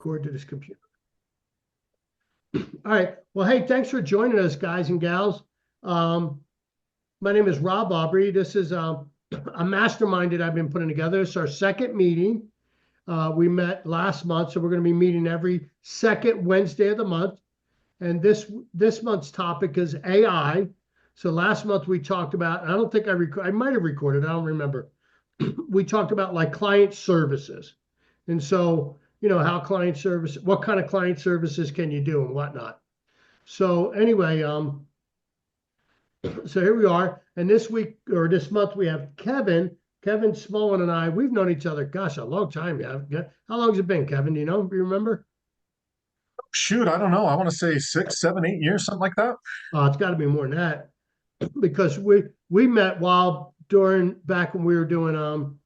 record to this computer. All right. Well, hey, thanks for joining us, guys and gals. My name is Rob Aubrey. This is a mastermind that I've been putting together. It's our second meeting. We met last month, so we're going to be meeting every second Wednesday of the month. And this month's topic is AI. So last month we talked about, I don't think I might have recorded, I don't remember. We talked about like client services. And so, how client service, what kind of client services can you do and whatnot. So anyway, so here we are. And this week or this month we have Kevin Smullin and I. We've known each other, gosh, a long time. Yeah. How long has it been, Kevin? Do you know? Do you remember? Shoot, I don't know. I want to say 6, 7, 8 years, something like that. It's got to be more than that because we met back when we were doing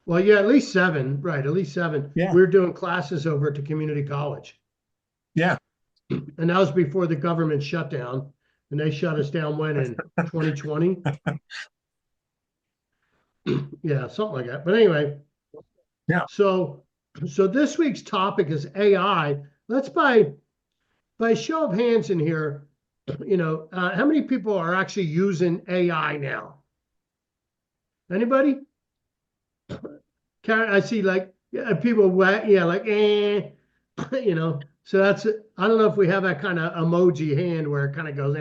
well, yeah, at least 7, right? At least 7. Yeah. We were doing classes over at the community college. Yeah. And that was before the government shut down. And they shut us down when in 2020? Yeah, something like that. But anyway, Yeah. so this week's topic is AI. Let's by show of hands in here, how many people are actually using AI now? Anybody? I see like people, like, so that's it. I don't know if we have that kind of emoji hand where it kind of goes,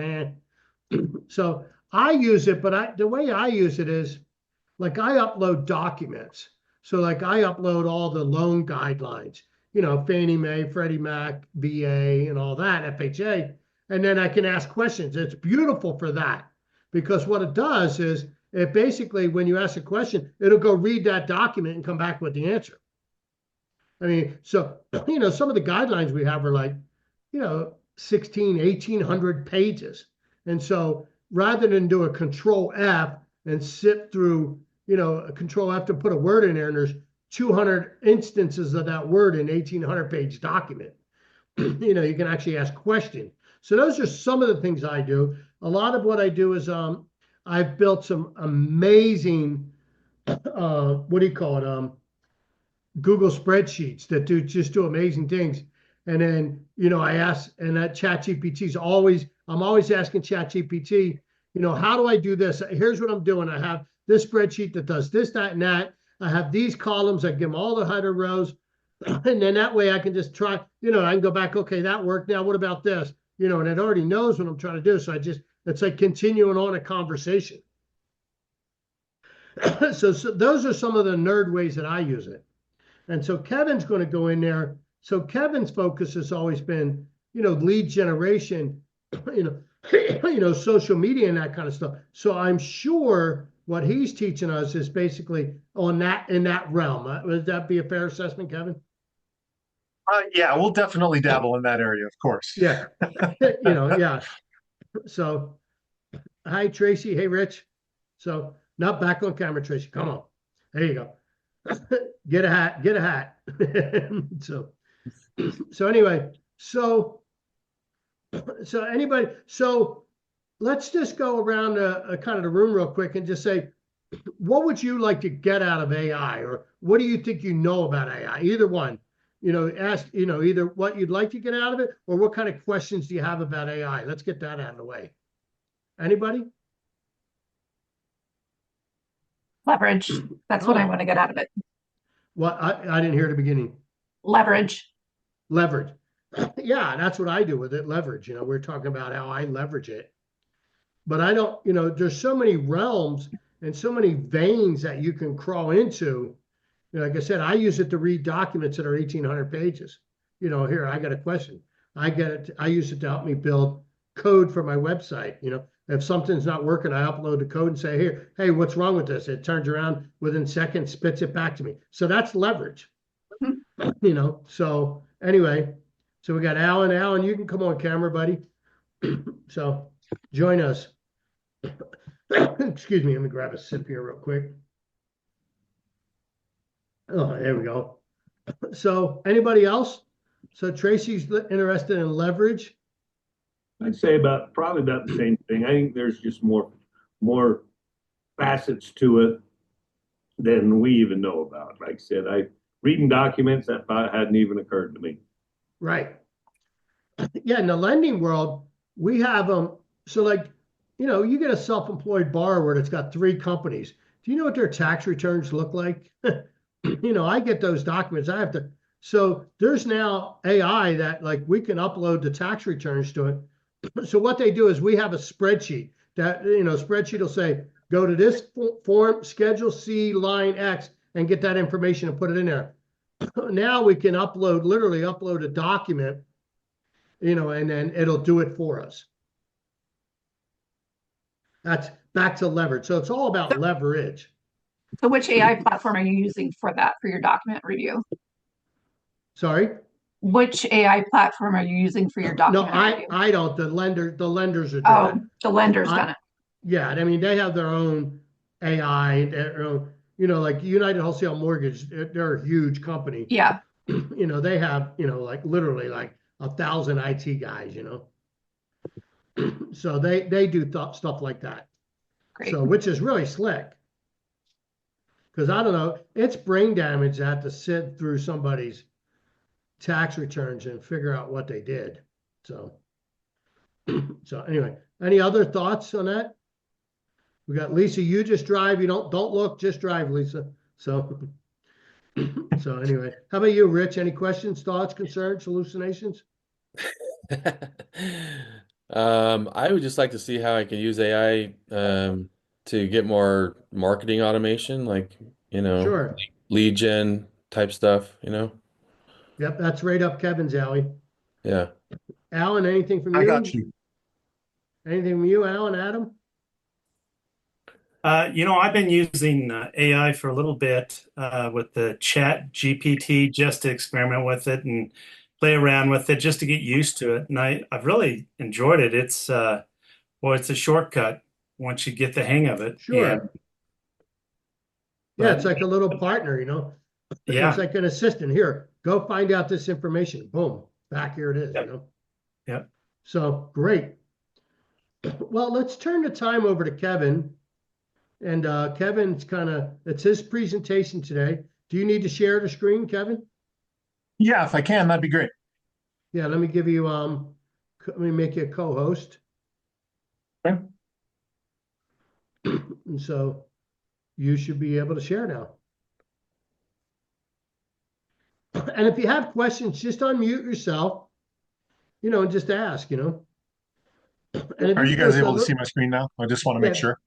So I use it, but the way I use it is like I upload documents. So like I upload all the loan guidelines, Fannie Mae, Freddie Mac, VA, and all that, FHA. And then I can ask questions. It's beautiful for that because what it does is it basically, when you ask a question, it'll go read that document and come back with the answer. I mean, so, some of the guidelines we have are like, 16, 1,800 pages. And so rather than do a control F and sit through, a control F to put a word in there, and there's 200 instances of that word in 1,800 page document, you can actually ask questions. So those are some of the things I do. A lot of what I do is I've built some amazing, what do you call it? Google spreadsheets that just do amazing things. And then, I ask, and that ChatGPT is I'm always asking ChatGPT, how do I do this? Here's what I'm doing. I have this spreadsheet that does this, that, and that. I have these columns. I give them all the header rows. And then that way I can just try, I can go back. Okay, that worked. Now, what about this? And it already knows what I'm trying to do. So it's like continuing on a conversation. So those are some of the nerd ways that I use it. And so Kevin's going to go in there. So Kevin's focus has always been, lead generation, social media and that kind of stuff. So I'm sure what he's teaching us is basically in that realm. Would that be a fair assessment, Kevin? Yeah, we'll definitely dabble in that area, of course. Yeah. Yeah. So, hi, Tracy. Hey, Rich. So, not back on camera, Tracy. Come on. There you go. Get a hat. So anyway, so let's just go around kind of the room real quick and just say, what would you like to get out of AI, or what do you think about AI? Either one, ask, either what you'd like to get out of it, or what kind of questions do you have about AI? Let's get that out of the way. Anybody? Leverage. That's what I want to get out of it. Well, I didn't hear the beginning. Leverage. Yeah, that's what I do with it. Leverage. We're talking about how I leverage it. But I don't, there's so many realms and so many veins that you can crawl into. Like I said, I use it to read documents that are 1,800 pages. Here, I got a question. I use it to help me build code for my website. If something's not working, I upload the code and say, hey, what's wrong with this? It turns around within seconds, spits it back to me. So that's leverage. So anyway, so we got Alan. Alan, you can come on camera, buddy. So join us. Excuse me, let me grab a sip here real quick. Oh, there we go. So anybody else? So Tracy's interested in leverage. I'd say probably about the same thing. I think there's just more facets to it than we even know about. Like I said, reading documents that hadn't even occurred to me. Right. Yeah, in the lending world, we have them. So like, you get a self-employed borrower that's got 3 companies. Do you know what their tax returns look like? I get those documents. I have to. So there's now AI that like we can upload the tax returns to it. So what they do is we have a spreadsheet that, spreadsheet will say, go to this form, Schedule C, line X, and get that information and put it in there. Now we can literally upload a document, and then it'll do it for us. That's back to leverage. So it's all about leverage. So which AI platform are you using for that, for your document review? Sorry? Which AI platform are you using for your No, document review? I don't. The lenders are doing it. Oh, the lender's done it. Yeah, I mean, they have their own AI, their own, like United Wholesale Mortgage, they're a huge company. Yeah, They have, like literally like 1,000 IT guys, So they do stuff like that. great. So, which is really slick. Because I don't know, it's brain damage to have to sit through somebody's tax returns and figure out what they did. So, so anyway, any other thoughts on that? We got Lisa. You just drive. You don't look. Just drive, Lisa. So, so anyway, how about you, Rich? Any questions, thoughts, concerns, hallucinations? I would just like to see how I can use AI to get more marketing automation, like, Sure. lead gen type stuff, Yep, that's right up Kevin's alley. Yeah. Alan, anything from you? I got you. Anything from you, Alan, Adam? I've been using AI for a little bit with the Chat GPT just to experiment with it and play around with it just to get used to it. And I've really enjoyed it. It's a shortcut once you get the hang of it. Sure. Yeah, But it's like a little partner, yeah, It's like an assistant. Here, go find out this information. Boom, back here it is, yeah. So great. Well, let's turn the time over to Kevin. And Kevin's it's his presentation today. Do you need to share the screen, Kevin? Yeah, if I can, that'd be great. Yeah, let me give you, let me make you a co-host. Okay. And so you should be able to share now. And if you have questions, just unmute yourself, and just ask, And if Are you guys able to look, see my screen now? I just want to make sure.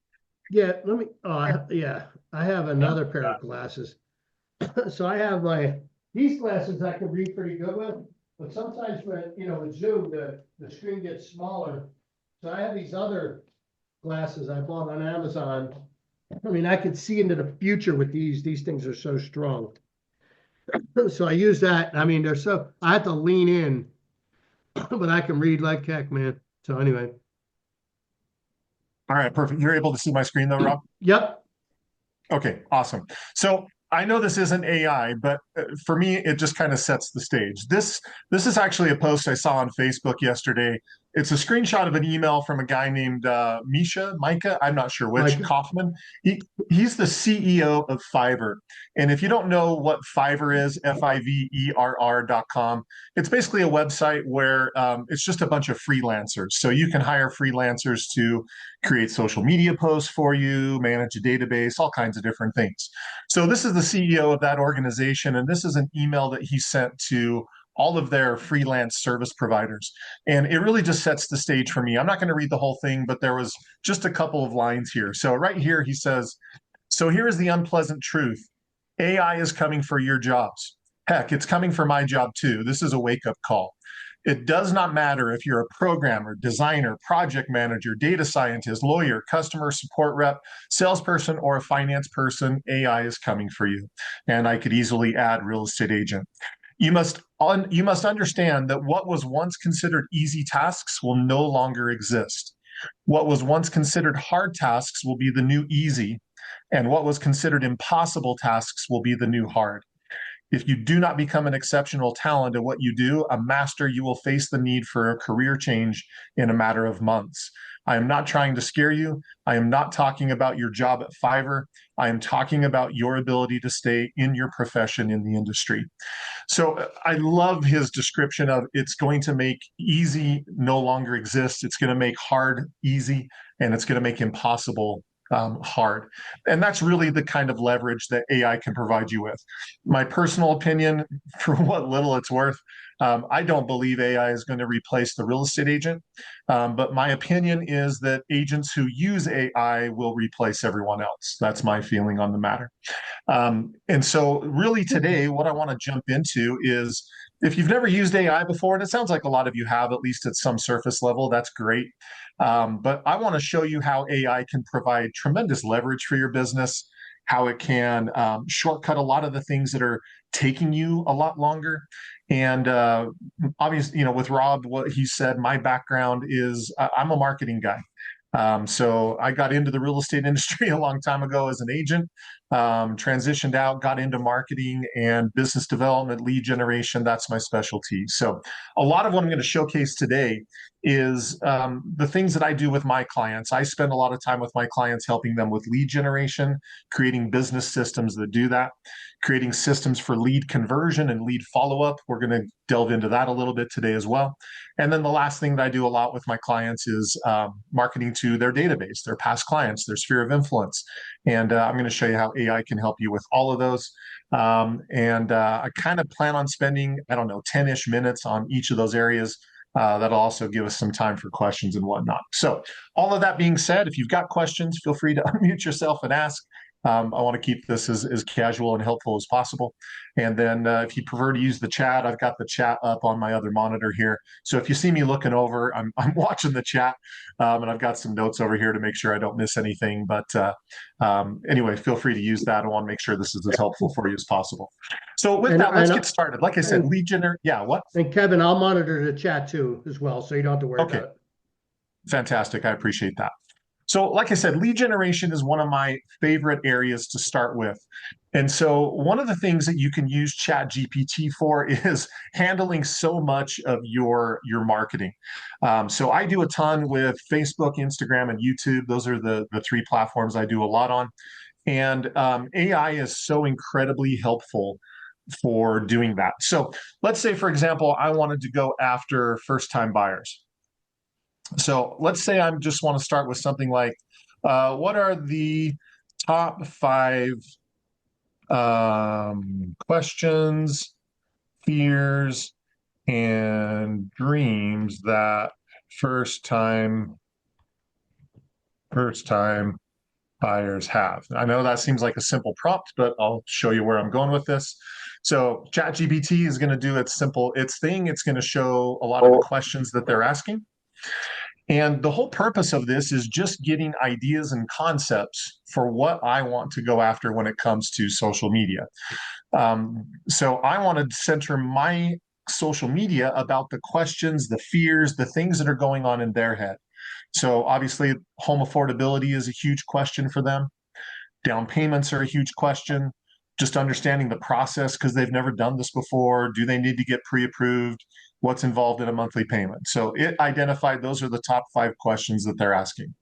Yeah, let me, I have another pair of glasses. So I have these glasses I can read pretty good with, but sometimes when, with Zoom, the screen gets smaller. So I have these other glasses I bought on Amazon. I mean, I could see into the future with these. These things are so strong. So I use that. I mean, I have to lean in, but I can read like heck, man. So anyway. All right, perfect. You're able to see my screen though, Rob? Yep. Okay, awesome. So I know this isn't AI, but for me, it just kind of sets the stage. This is actually a post I saw on Facebook yesterday. It's a screenshot of an email from a guy named Micah, I'm not sure which, Micah. Kaufman. He's the CEO of Fiverr. And if you don't know what Fiverr is, Fiverr.com, it's basically a website where it's just a bunch of freelancers. So you can hire freelancers to create social media posts for you, manage a database, all kinds of different things. So this is the CEO of that organization, and this is an email that he sent to all of their freelance service providers. And it really just sets the stage for me. I'm not going to read the whole thing, but there was just a couple of lines here. So right here, he says, so here is the unpleasant truth. AI is coming for your jobs. Heck, it's coming for my job too. This is a wake-up call. It does not matter if you're a programmer, designer, project manager, data scientist, lawyer, customer support rep, salesperson, or a finance person, AI is coming for you. And I could easily add real estate agent. You must understand that what was once considered easy tasks will no longer exist. What was once considered hard tasks will be the new easy, and what was considered impossible tasks will be the new hard. If you do not become an exceptional talent at what you do, a master, you will face the need for a career change in a matter of months. I am not trying to scare you. I am not talking about your job at Fiverr. I am talking about your ability to stay in your profession in the industry. So I love his description of it's going to make easy no longer exist. It's going to make hard easy, and it's going to make impossible hard. And that's really the kind of leverage that AI can provide you with. My personal opinion, for what little it's worth, I don't believe AI is going to replace the real estate agent. But my opinion is that agents who use AI will replace everyone else. That's my feeling on the matter. And so really today, what I want to jump into is if you've never used AI before, and it sounds like a lot of you have, at least at some surface level, that's great. But I want to show you how AI can provide tremendous leverage for your business, how it can shortcut a lot of the things that are taking you a lot longer. And obviously, with Rob, what he said, my background is I'm a marketing guy. So I got into the real estate industry a long time ago as an agent, transitioned out, got into marketing and business development, lead generation. That's my specialty. So a lot of what I'm going to showcase today is the things that I do with my clients. I spend a lot of time with my clients helping them with lead generation, creating business systems that do that, creating systems for lead conversion and lead follow-up. We're going to delve into that a little bit today as well. And then the last thing that I do a lot with my clients is marketing to their database, their past clients, their sphere of influence. And I'm going to show you how AI can help you with all of those. I kind of plan on spending, 10-ish minutes on each of those areas. That'll also give us some time for questions and whatnot. So all of that being said, if you've got questions, feel free to unmute yourself and ask. I want to keep this as casual and helpful as possible. And then if you prefer to use the chat, I've got the chat up on my other monitor here. So if you see me looking over, I'm watching the chat, and I've got some notes over here to make sure I don't miss anything. But anyway, feel free to use that. I want to make sure this is as helpful for you as possible. So with that, let's get started. Like I said, lead generation. Yeah, what? And Kevin, I'll monitor the chat too as well, so you don't have to worry Okay. about it. Fantastic. I appreciate that. So like I said, lead generation is one of my favorite areas to start with. And so one of the things that you can use ChatGPT for is handling so much of your marketing. So I do a ton with Facebook, Instagram, and YouTube. Those are the three platforms I do a lot on. And AI is so incredibly helpful for doing that. So let's say, for example, I wanted to go after first-time buyers. So let's say I just want to start with something like, what are the top 5 questions, fears, and dreams that first-time buyers have? I know that seems like a simple prompt, but I'll show you where I'm going with this. So ChatGPT is going to do its thing. It's going to show a lot of the questions that they're asking. And the whole purpose of this is just getting ideas and concepts for what I want to go after when it comes to social media. So I want to center my social media about the questions, the fears, the things that are going on in their head. So obviously, home affordability is a huge question for them. Down payments are a huge question. Just understanding the process because they've never done this before. Do they need to get pre-approved? What's involved in a monthly payment? So it identified those are the top 5 questions that they're asking.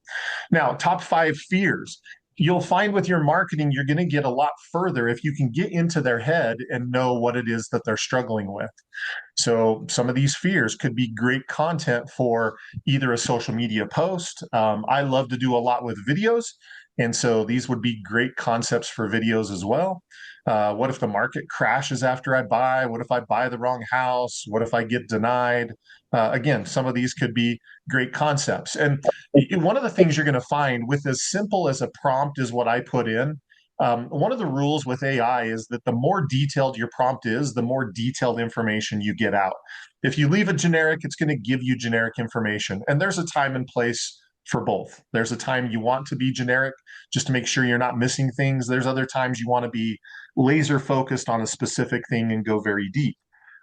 Now, top 5 fears. You'll find with your marketing, you're going to get a lot further if you can get into their head and know what it is that they're struggling with. So some of these fears could be great content for either a social media post. I love to do a lot with videos. And so these would be great concepts for videos as well. What if the market crashes after I buy? What if I buy the wrong house? What if I get denied? Again, some of these could be great concepts. And one of the things you're going to find with as simple as a prompt as what I put in, one of the rules with AI is that the more detailed your prompt is, the more detailed information you get out. If you leave it generic, it's going to give you generic information. And there's a time and place for both. There's a time you want to be generic just to make sure you're not missing things. There's other times you want to be laser focused on a specific thing and go very deep.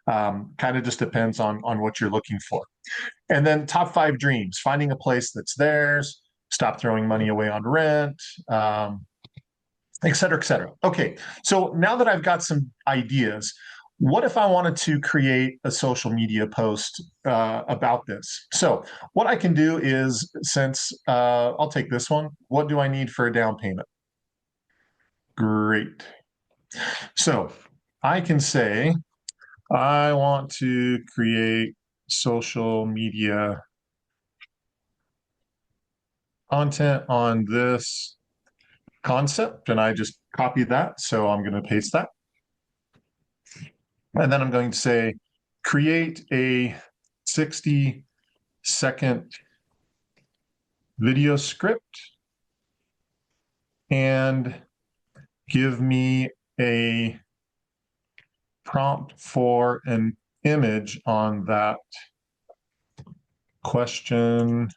Kind of just depends on what you're looking for. And then top 5 dreams, finding a place that's theirs, stop throwing money away on rent, et cetera, et cetera. Okay, so now that I've got some ideas, what if I wanted to create a social media post about this? So what I can do is, since I'll take this one, what do I need for a down payment? Great. So I can say, I want to create social media content on this concept, and I just copy that. So I'm going to paste that. And then I'm going to say, create a 60-second video script and give me a prompt for an image on that question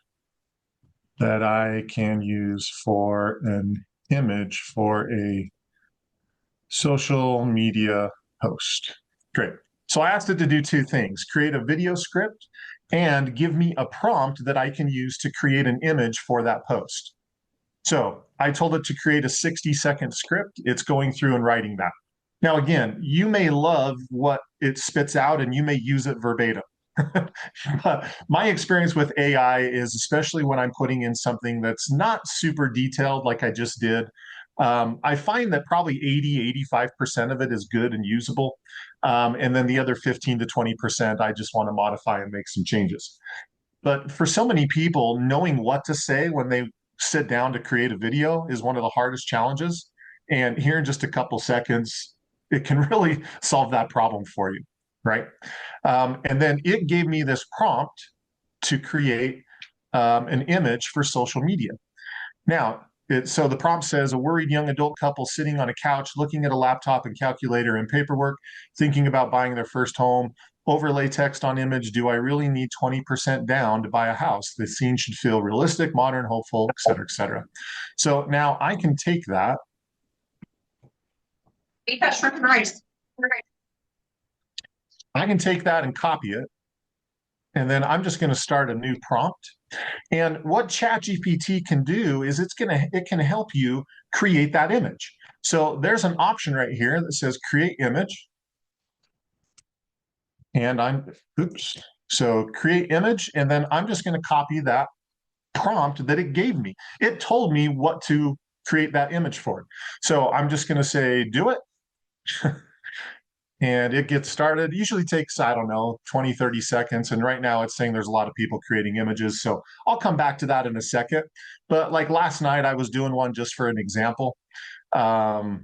that I can use for an image for a social media post. Great. So I asked it to do two things: create a video script and give me a prompt that I can use to create an image for that post. So I told it to create a 60-second script. It's going through and writing that. Now, again, you may love what it spits out and you may use it verbatim. My experience with AI is, especially when I'm putting in something that's not super detailed like I just did, I find that probably 80–85% of it is good and usable. And then the other 15 to 20%, I just want to modify and make some changes. But for so many people, knowing what to say when they sit down to create a video is one of the hardest challenges. And here in just a couple seconds, it can really solve that problem for you, right? And then it gave me this prompt to create an image for social media. Now, so the prompt says, a worried young adult couple sitting on a couch, looking at a laptop and calculator and paperwork, thinking about buying their first home. Overlay text on image. Do I really need 20% down to buy a house? The scene should feel realistic, modern, hopeful, et cetera, et cetera. So now I can take that. Eat that shrimp and rice. I can take that and copy it. And then I'm just going to start a new prompt. And what ChatGPT can do is it can help you create that image. So there's an option right here that says create image. And so create image, and then I'm just going to copy that prompt that it gave me. It told me what to create that image for. So I'm just going to say, do it. And it gets started. It usually takes, I don't know, 20–30 seconds. And right now it's saying there's a lot of people creating images. So I'll come back to that in a second. But like last night, I was doing one just for an example. Oh,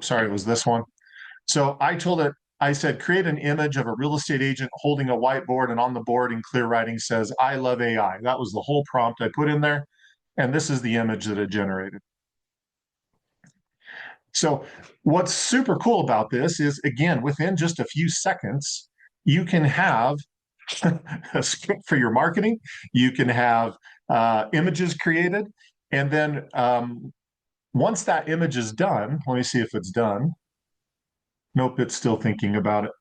sorry, it was this one. So I told it, I said, create an image of a real estate agent holding a whiteboard, and on the board in clear writing says, I love AI. That was the whole prompt I put in there. And this is the image that it generated. So what's super cool about this is, again, within just a few seconds, you can have a script for your marketing. You can have images created. And then once that image is done, let me see if it's done. Nope, it's still thinking about it.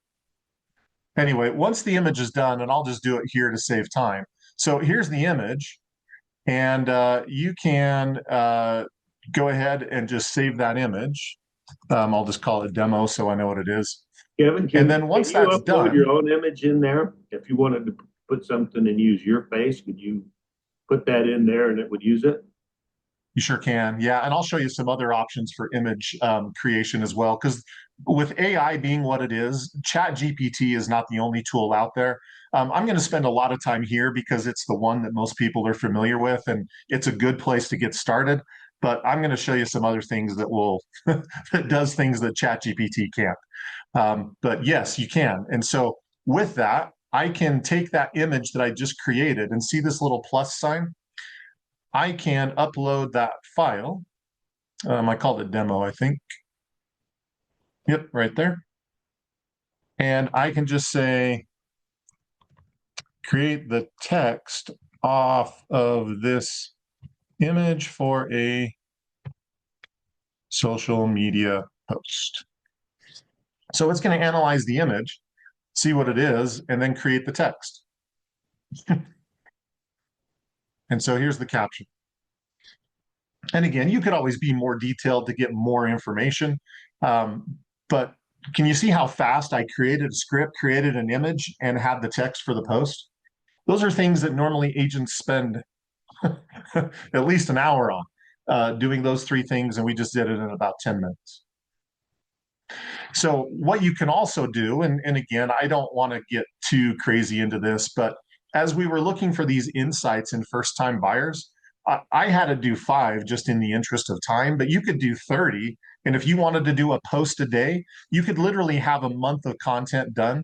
Anyway, once the image is done, and I'll just do it here to save time. So here's the image, and you can go ahead and just save that image. I'll just call it demo so I know what it is. Kevin, And then once can you that's upload done, your own image in there? If you wanted to put something and use your face, could you put that in there and it would use it? you sure can. Yeah. And I'll show you some other options for image creation as well. Because with AI being what it is, ChatGPT is not the only tool out there. I'm going to spend a lot of time here because it's the one that most people are familiar with, and it's a good place to get started. But I'm going to show you some other things that will that does things that ChatGPT can't. But yes, you can. And so with that, I can take that image that I just created and see this little plus sign. I can upload that file. I called it demo, I think. Yep, right there. And I can just say, create the text off of this image for a social media post. So it's going to analyze the image, see what it is, and then create the text. And so here's the caption. And again, you could always be more detailed to get more information. But can you see how fast I created a script, created an image, and had the text for the post? Those are things that normally agents spend at least an hour on doing those three things, and we just did it in about 10 minutes. So what you can also do, and again, I don't want to get too crazy into this, but as we were looking for these insights in first-time buyers, I had to do 5 just in the interest of time, but you could do 30. And if you wanted to do a post a day, you could literally have a month of content done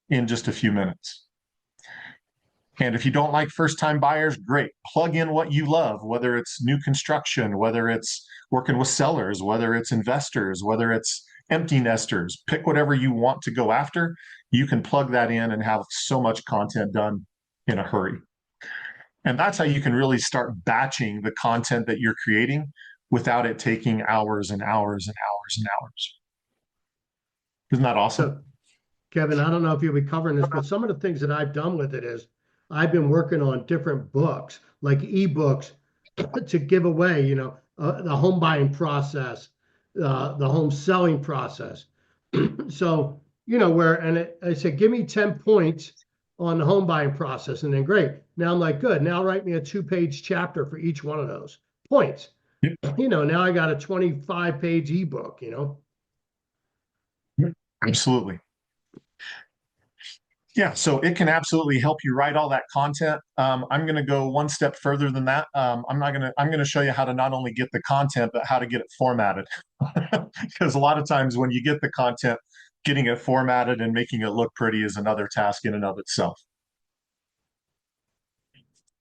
in just a few minutes. And if you don't like first-time buyers, great. Plug in what you love, whether it's new construction, whether it's working with sellers, whether it's investors, whether it's empty nesters. Pick whatever you want to go after. You can plug that in and have so much content done in a hurry. And that's how you can really start batching the content that you're creating without it taking hours and hours and hours and hours. Isn't that awesome? So, Kevin, I don't know if you'll be covering this, but some of the things that I've done with it is I've been working on different books, like ebooks, to give away, the home buying process, the home selling process. So, I said, give me 10 points on the home buying process. And then great. Now I'm like, good. Now write me a 2-page chapter for each one of those points. Yep. Now I got a 25-page ebook, Absolutely. Yeah, so it can absolutely help you write all that content. I'm going to go one step further than that. I'm going to show you how to not only get the content, but how to get it formatted. Because a lot of times when you get the content, getting it formatted and making it look pretty is another task in and of itself.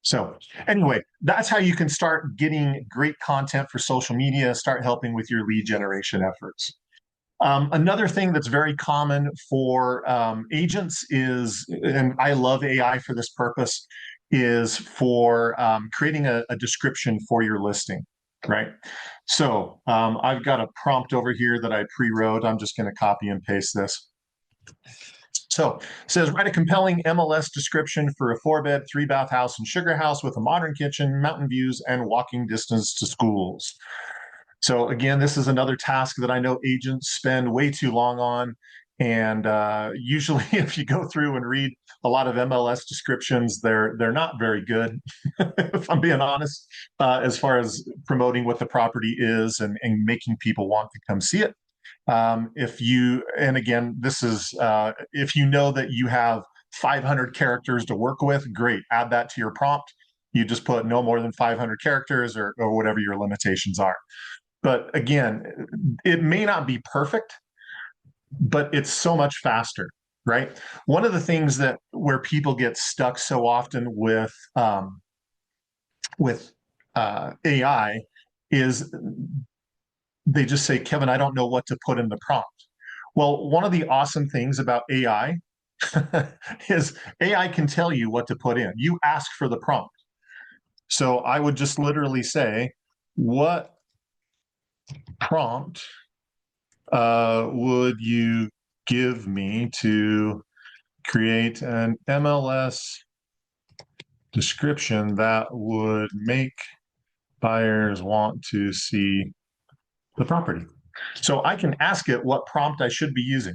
So anyway, that's how you can start getting great content for social media, start helping with your lead generation efforts. Another thing that's very common for agents is, and I love AI for this purpose, is for creating a description for your listing, right? So I've got a prompt over here that I pre-wrote. I'm just going to copy and paste this. So it says, write a compelling MLS description for a 4-bed, 3-bath house and sugar house with a modern kitchen, mountain views, and walking distance to schools. So again, this is another task that I know agents spend way too long on. And usually if you go through and read a lot of MLS descriptions, they're not very good, if I'm being honest, as far as promoting what the property is and making people want to come see it. And again, this is, if you know that you have 500 characters to work with, great, add that to your prompt. You just put no more than 500 characters or whatever your limitations are. But again, it may not be perfect, but it's so much faster, right? One of the things that where people get stuck so often with AI is they just say, Kevin, I don't know what to put in the prompt. Well, one of the awesome things about AI is AI can tell you what to put in. You ask for the prompt. So I would just literally say, what prompt would you give me to create an MLS description that would make buyers want to see the property? So I can ask it what prompt I should be using.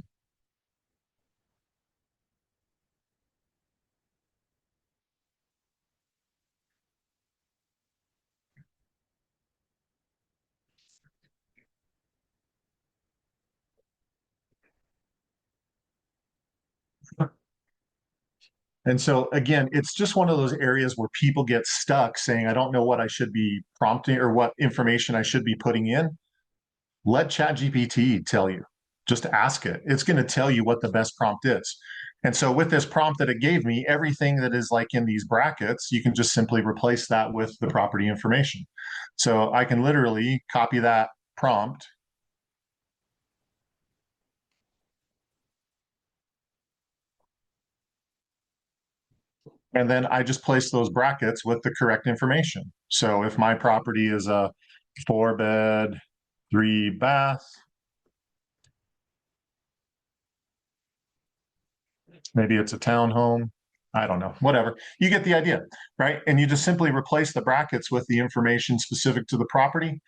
And so again, it's just one of those areas where people get stuck saying, I don't know what I should be prompting or what information I should be putting in. Let ChatGPT tell you. Just ask it. It's going to tell you what the best prompt is. And so with this prompt that it gave me, everything that is like in these brackets, you can just simply replace that with the property information. So I can literally copy that prompt and then I just place those brackets with the correct information. So if my property is a 4-bed, 3-bath, maybe it's a townhome, I don't know, whatever. You get the idea, right? And you just simply replace the brackets with the information specific to the property,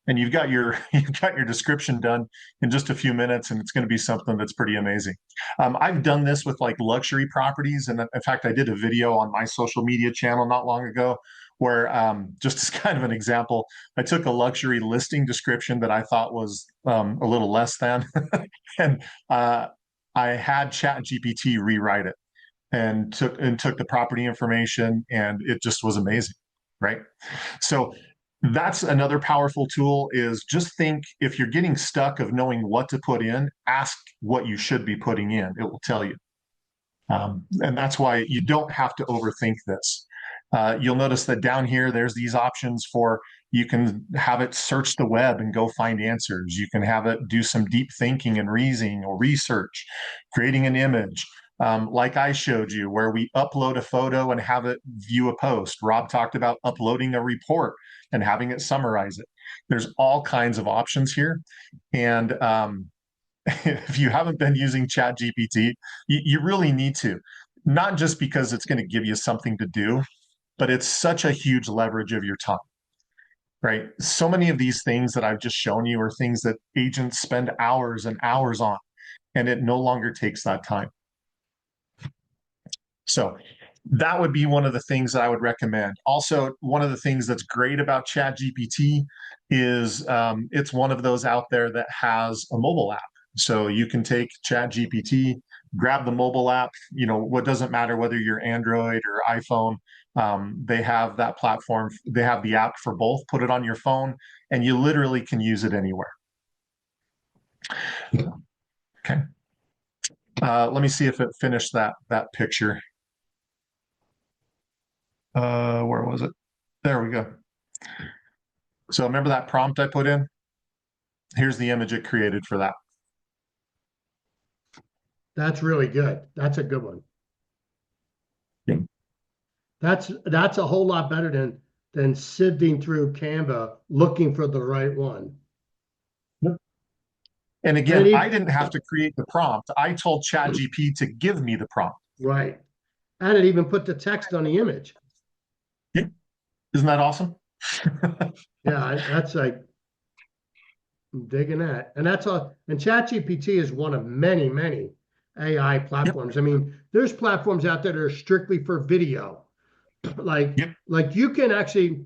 and you've got your you've got your description done in just a few minutes, and it's going to be something that's pretty amazing. I've done this with like luxury properties, and in fact, I did a video on my social media channel not long ago where, just as kind of an example, I took a luxury listing description that I thought was a little less than, and I had ChatGPT rewrite it and took the property information, and it just was amazing, right? So that's another powerful tool. Is just think, if you're getting stuck of knowing what to put in, ask what you should be putting in. It will tell you. And that's why you don't have to overthink this. You'll notice that down here, there's these options for, you can have it search the web and go find answers. You can have it do some deep thinking and reasoning or research, creating an image. Like I showed you, where we upload a photo and have it view a post. Rob talked about uploading a report and having it summarize it. There's all kinds of options here. And if you haven't been using ChatGPT, you really need to, not just because it's going to give you something to do, but it's such a huge leverage of your time, right? So many of these things that I've just shown you are things that agents spend hours and hours on, and it no longer takes that time. So that would be one of the things that I would recommend. Also, one of the things that's great about ChatGPT is it's one of those out there that has a mobile app. So you can take ChatGPT, grab the mobile app. What doesn't matter whether you're Android or iPhone, they have that platform. They have the app for both. Put it on your phone, and you literally can use it anywhere. Okay. Let me see if it finished that picture. Where was it? There we go. So remember that prompt I put in? Here's the image it created for that. That's really good. That's a good one. Yeah. That's a whole lot better than sifting through Canva looking for the right one. And again, I didn't have to create the prompt. I told ChatGPT to give me the prompt. Right. And it even put the text on the image. Yeah. Isn't that awesome? Yeah, that's like, I'm digging that. And that's all. And ChatGPT is one of many, many AI platforms. Yep. I mean, there's platforms out there that are strictly for video. Like you can actually,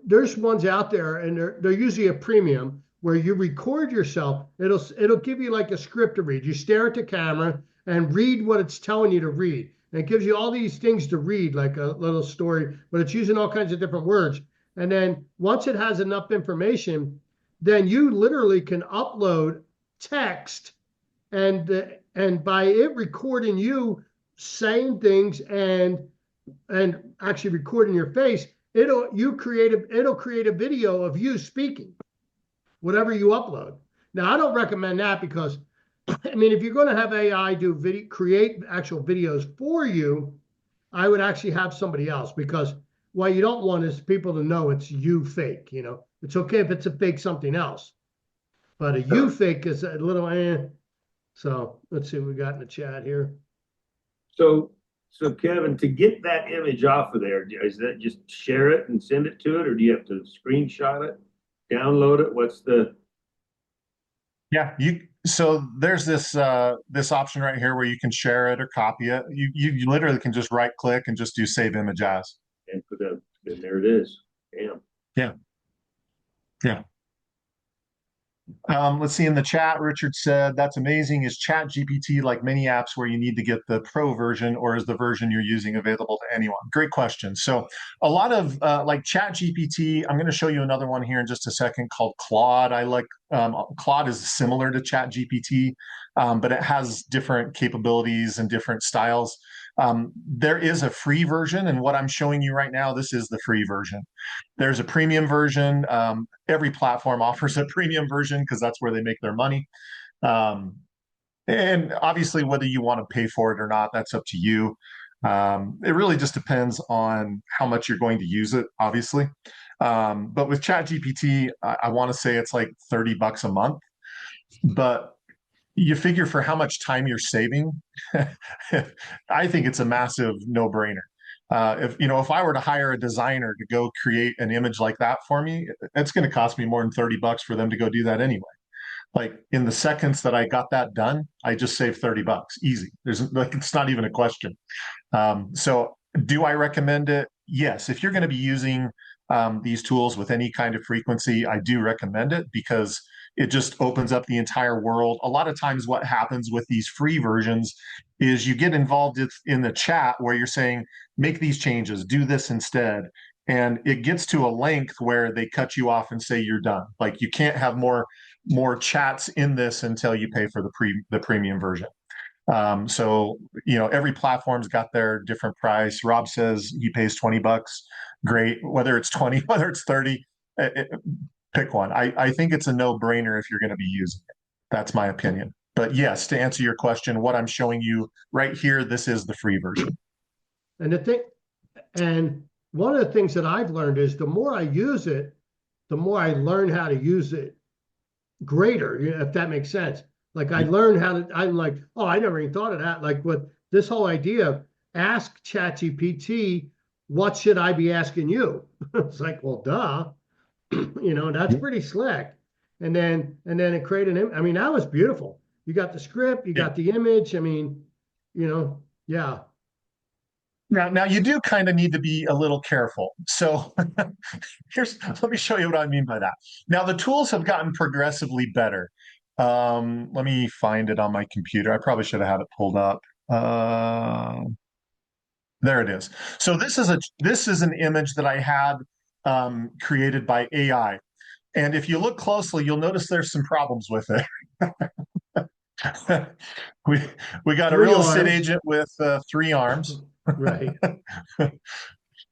there's ones out there, and they're usually a premium, where you record yourself. It'll give you like a script to read. You stare at the camera and read what it's telling you to read. And it gives you all these things to read, like a little story, but it's using all kinds of different words. And then once it has enough information, then you literally can upload text, and by it recording you saying things and actually recording your face, it'll create a video of you speaking, whatever you upload. Now, I don't recommend that, because I mean, if you're going to have AI create actual videos for you, I would actually have somebody else, because what you don't want is people to know it's you fake. It's okay if it's a fake something else, but a you fake is a little So let's see what we got in the chat here. So Kevin, to get that image off of there, is that just share it and send it to it, or do you have to screenshot it, download it? What's the? Yeah, so there's this option right here where you can share it or copy it. You literally can just right click and just do save image as. And then there it is. Damn. Yeah. Let's see, in the chat, Richard said, that's amazing. Is ChatGPT like many apps where you need to get the pro version, or is the version you're using available to anyone? Great question. So a lot of like ChatGPT, I'm going to show you another one here in just a second called Claude. Claude is similar to ChatGPT, but it has different capabilities and different styles. There is a free version, and what I'm showing you right now, this is the free version. There's a premium version. Every platform offers a premium version because that's where they make their money. And obviously, whether you want to pay for it or not, that's up to you. It really just depends on how much you're going to use it, obviously. But with ChatGPT, I want to say it's like $30 a month. But you figure for how much time you're saving, I think it's a massive no-brainer. If I were to hire a designer to go create an image like that for me, it's going to cost me more than $30 for them to go do that anyway. Like in the seconds that I got that done, I just saved $30, easy. It's not even a question. So do I recommend it? Yes. If you're going to be using these tools with any kind of frequency, I do recommend it because it just opens up the entire world. A lot of times what happens with these free versions is you get involved in the chat where you're saying, make these changes, do this instead. And it gets to a length where they cut you off and say you're done. Like you can't have more chats in this until you pay for the premium version. So every platform's got their different price. Rob says he pays $20. Great. Whether it's 20, whether it's 30, pick one. I think it's a no-brainer if you're going to be using it. That's my opinion. But yes, to answer your question, what I'm showing you right here, this is the free version. And one of the things that I've learned is the more I use it, the more I learn how to use it greater, if that makes sense. Like I learned I'm like, oh, I never even thought of that. Like with this whole idea of ask ChatGPT, what should I be asking you? It's like, well, duh, that's pretty slick. And then it created I mean, that was beautiful. You got the script, you got the image. I mean, yeah. Now you do kind of need to be a little careful. So let me show you what I mean by that. Now the tools have gotten progressively better. Let me find it on my computer. I probably should have had it pulled up. There it is. So this is an image that I had created by AI. And if you look closely, you'll notice there's some problems with it. we got a real estate agent with 3 arms. Right.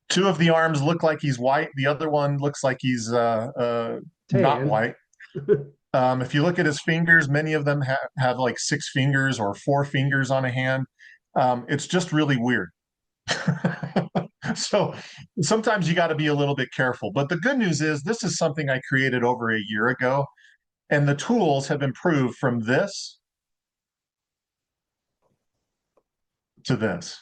2 of the arms look like he's white. The other one looks like he's not white. If you look at his fingers, many of them have like 6 fingers or 4 fingers on a hand. It's just really weird. So sometimes you got to be a little bit careful. But the good news is this is something I created over a year ago, and the tools have improved from this to this.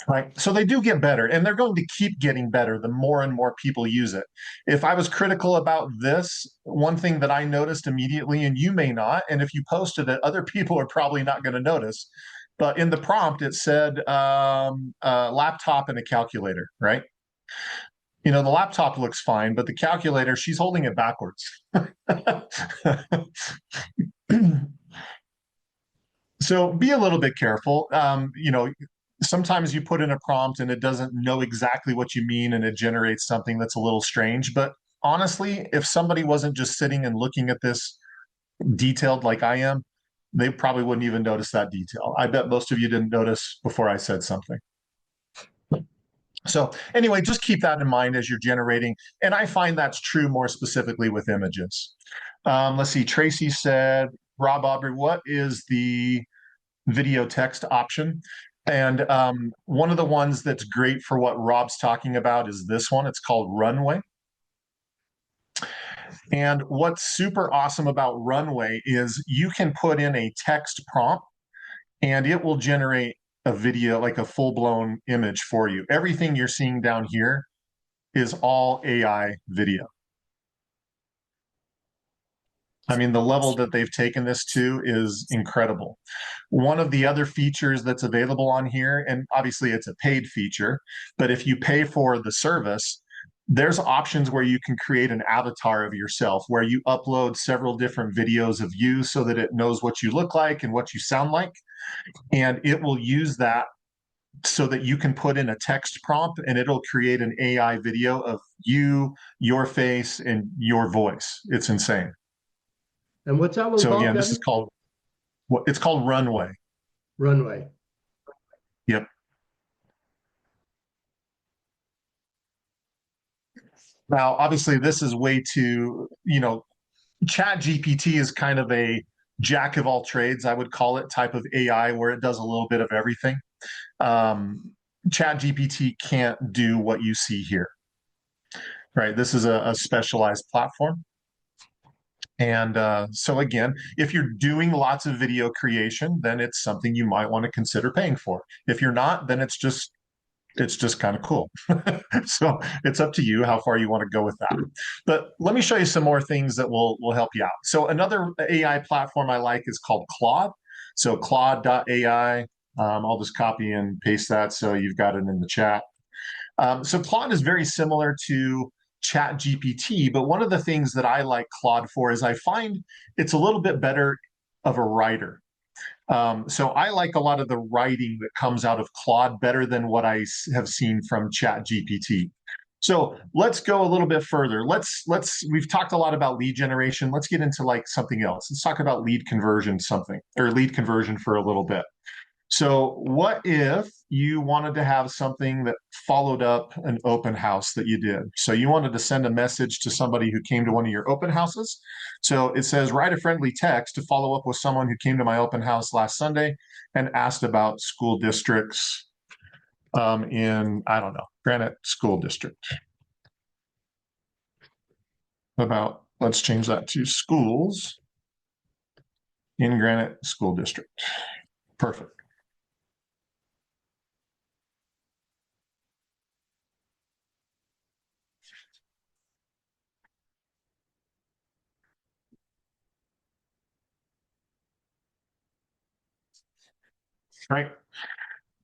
Right. So they do get better, and they're going to keep getting better the more and more people use it. If I was critical about this, one thing that I noticed immediately, and you may not, and if you posted it, other people are probably not going to notice. But in the prompt, it said laptop and a calculator, right? The laptop looks fine, but the calculator, she's holding it backwards. So be a little bit careful. Sometimes you put in a prompt and it doesn't know exactly what you mean and it generates something that's a little strange. But honestly, if somebody wasn't just sitting and looking at this detailed like I am, they probably wouldn't even notice that detail. I bet most of you didn't notice before I said something. So anyway, just keep that in mind as you're generating. And I find that's true more specifically with images. Let's see, Tracy said, Rob Aubrey, what is the video text option? And one of the ones that's great for what Rob's talking about is this one. It's called Runway. And what's super awesome about Runway is you can put in a text prompt and it will generate a video, like a full-blown image for you. Everything you're seeing down here is all AI video. I mean, the level that they've taken this to is incredible. One of the other features that's available on here, and obviously it's a paid feature, but if you pay for the service, there's options where you can create an avatar of yourself, where you upload several different videos of you so that it knows what you look like and what you sound like. And it will use that so that you can put in a text prompt and it'll create an AI video of you, your face, and your voice. It's insane. And what's that one So called, again, Kevin? this is called, it's called Runway. Runway. Yep. Now, obviously, this is way too, Chat GPT is kind of a jack of all trades, I would call it, type of AI where it does a little bit of everything. Chat GPT can't do what you see here, right? This is a specialized platform. And so again, if you're doing lots of video creation, then it's something you might want to consider paying for. If you're not, then it's just kind of cool. So it's up to you how far you want to go with that. But let me show you some more things that will help you out. So another AI platform I like is called Claude. So Claude.ai. I'll just copy and paste that so you've got it in the chat. So Claude is very similar to Chat GPT, but one of the things that I like Claude for is I find it's a little bit better of a writer. So I like a lot of the writing that comes out of Claude better than what I have seen from Chat GPT. So let's go a little bit further. We've talked a lot about lead generation. Let's get into like something else. Let's talk about lead conversion for a little bit. So what if you wanted to have something that followed up an open house that you did? So you wanted to send a message to somebody who came to one of your open houses. So it says, write a friendly text to follow up with someone who came to my open house last Sunday and asked about school districts in, I don't know, Granite School District. Let's change that to schools in Granite School District. Perfect. Right.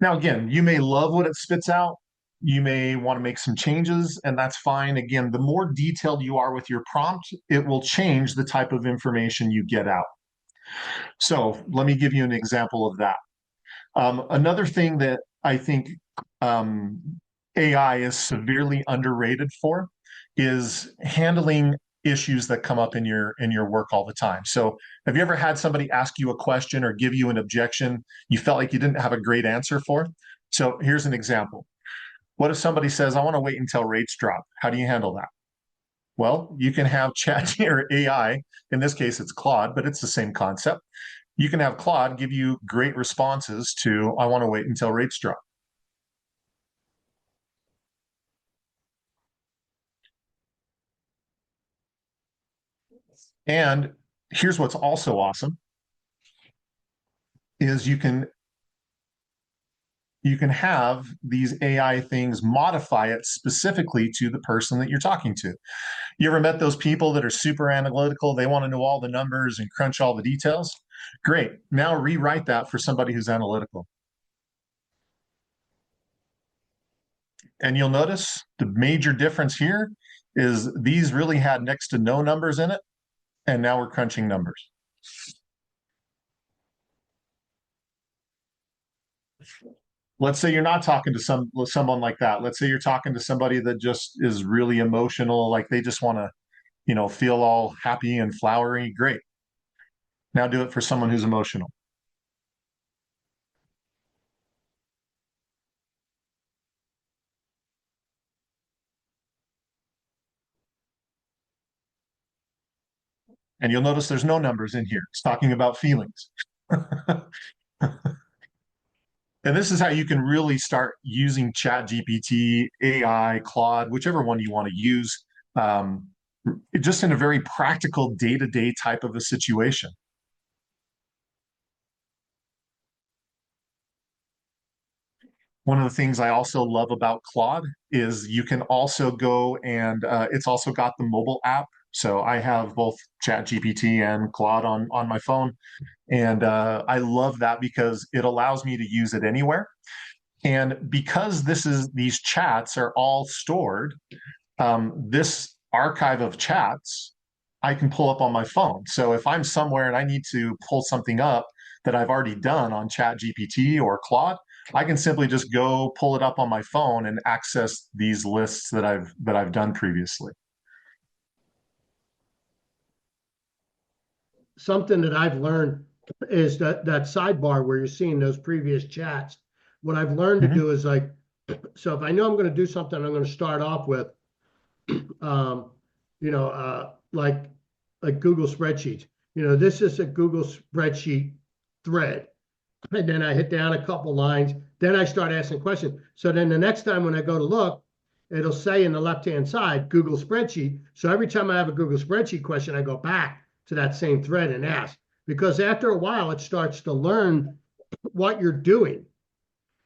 Now, again, you may love what it spits out. You may want to make some changes, and that's fine. Again, the more detailed you are with your prompt, it will change the type of information you get out. So let me give you an example of that. Another thing that I think AI is severely underrated for is handling issues that come up in your work all the time. So have you ever had somebody ask you a question or give you an objection you felt like you didn't have a great answer for? So here's an example. What if somebody says, I want to wait until rates drop? How do you handle that? Well, you can have chat or AI, in this case it's Claude, but it's the same concept. You can have Claude give you great responses to, I want to wait until rates drop. And here's what's also awesome is you can have these AI things modify it specifically to the person that you're talking to. You ever met those people that are super analytical? They want to know all the numbers and crunch all the details. Great. Now rewrite that for somebody who's analytical. And you'll notice the major difference here is these really had next to no numbers in it. And now we're crunching numbers. Let's say you're not talking to someone like that. Let's say you're talking to somebody that just is really emotional, like they just want to, feel all happy and flowery. Great. Now do it for someone who's emotional. And you'll notice there's no numbers in here. It's talking about feelings. And this is how you can really start using Chat GPT, AI, Claude, whichever one you want to use, just in a very practical day-to-day type of a situation. One of the things I also love about Claude is you can also go and it's also got the mobile app. So I have both Chat GPT and Claude on my phone. And I love that because it allows me to use it anywhere. And because these chats are all stored, this archive of chats, I can pull up on my phone. So if I'm somewhere and I need to pull something up that I've already done on Chat GPT or Claude, I can simply just go pull it up on my phone and access these lists that I've done previously. Something that I've learned is that sidebar where you're seeing those previous chats. What I've learned to do is like, so if I know I'm going to do something, I'm going to start off with, like Google spreadsheets. This is a Google spreadsheet thread. And then I hit down a couple lines. Then I start asking questions. So then the next time when I go to look, it'll say in the left-hand side, Google spreadsheet. So every time I have a Google spreadsheet question, I go back to that same thread and ask, because after a while it starts to learn what you're doing,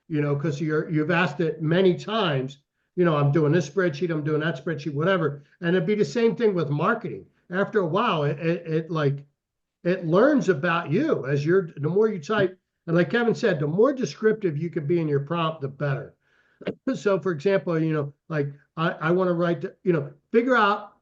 because you've asked it many times. I'm doing this spreadsheet, I'm doing that spreadsheet, whatever. And it'd be the same thing with marketing. After a while, it learns about you the more you type. And like Kevin said, the more descriptive you can be in your prompt, the better. So for example, like I want to write, figure out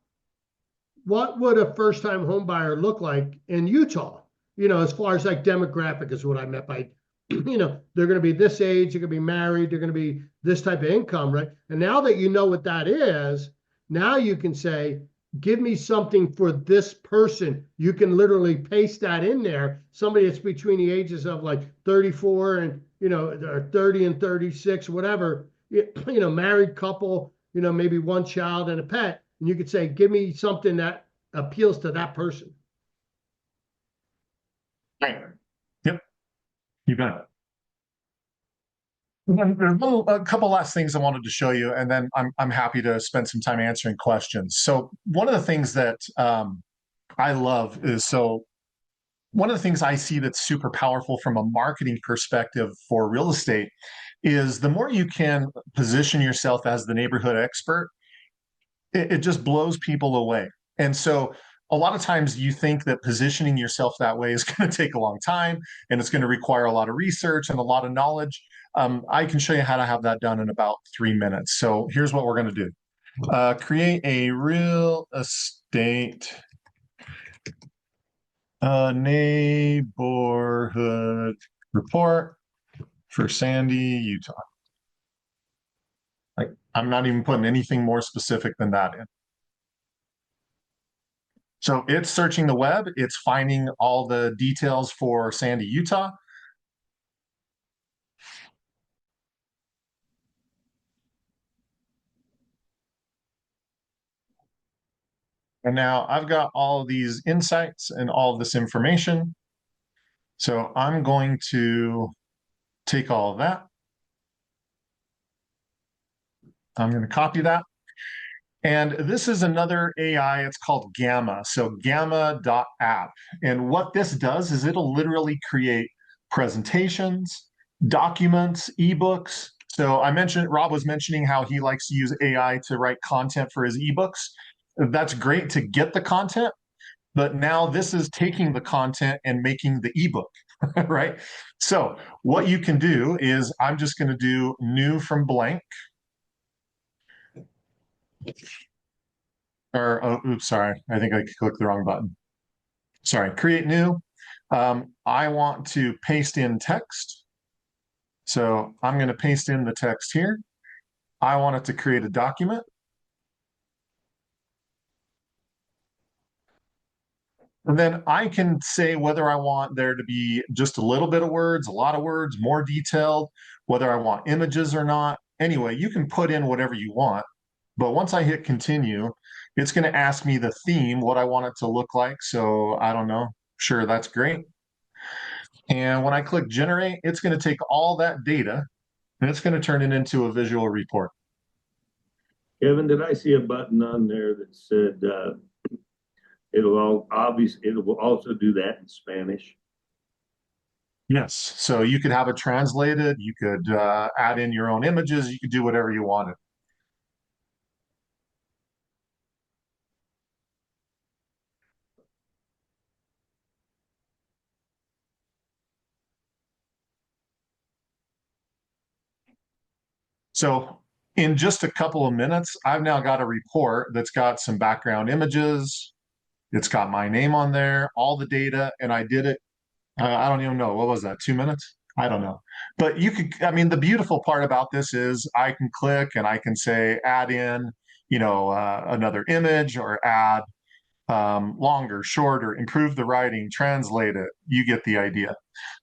what would a first-time home buyer look like in Utah, as far as like demographic is what I meant by, they're going to be this age, they're going to be married, they're going to be this type of income, right? And now that you know what that is, now you can say, give me something for this person. You can literally paste that in there. Somebody that's between the ages of like 34 and, or 30 and 36, whatever, married couple, maybe one child and a pet. And you could say, give me something that appeals to that person. Right. Yep. You bet. And then there's a couple last things I wanted to show you, and then I'm happy to spend some time answering questions. So one of the things that I love is, one of the things I see that's super powerful from a marketing perspective for real estate is the more you can position yourself as the neighborhood expert, it just blows people away. And so a lot of times you think that positioning yourself that way is going to take a long time and it's going to require a lot of research and a lot of knowledge. I can show you how to have that done in about 3 minutes. So here's what we're going to do. Create a real estate neighborhood report for Sandy, Utah. Like, I'm not even putting anything more specific than that in. So it's searching the web, it's finding all the details for Sandy, Utah. And now I've got all of these insights and all of this information. So I'm going to take all of that. I'm going to copy that. And this is another AI, it's called Gamma. So gamma.app. And what this does is it'll literally create presentations, documents, ebooks. So Rob was mentioning how he likes to use AI to write content for his ebooks. That's great to get the content, but now this is taking the content and making the ebook, right? So what you can do is, I'm just going to do new from blank. Or, oh, oops, sorry. I think I clicked the wrong button. Sorry, create new. I want to paste in text. So I'm going to paste in the text here. I want it to create a document. And then I can say whether I want there to be just a little bit of words, a lot of words, more detailed, whether I want images or not. Anyway, you can put in whatever you want. But once I hit continue, it's going to ask me the theme, what I want it to look like. So I don't know. Sure, that's great. And when I click generate, it's going to take all that data and it's going to turn it into a visual report. Kevin, did I see a button on there that said it will also do that in Spanish? Yes. So you could have it translated. You could add in your own images. You could do whatever you wanted. So in just a couple of minutes, I've now got a report that's got some background images. It's got my name on there, all the data, and I did it. I don't even know. What was that? 2 minutes? I don't know. But you could, the beautiful part about this is I can click and I can say, add in, another image, or add longer, shorter, improve the writing, translate it. You get the idea.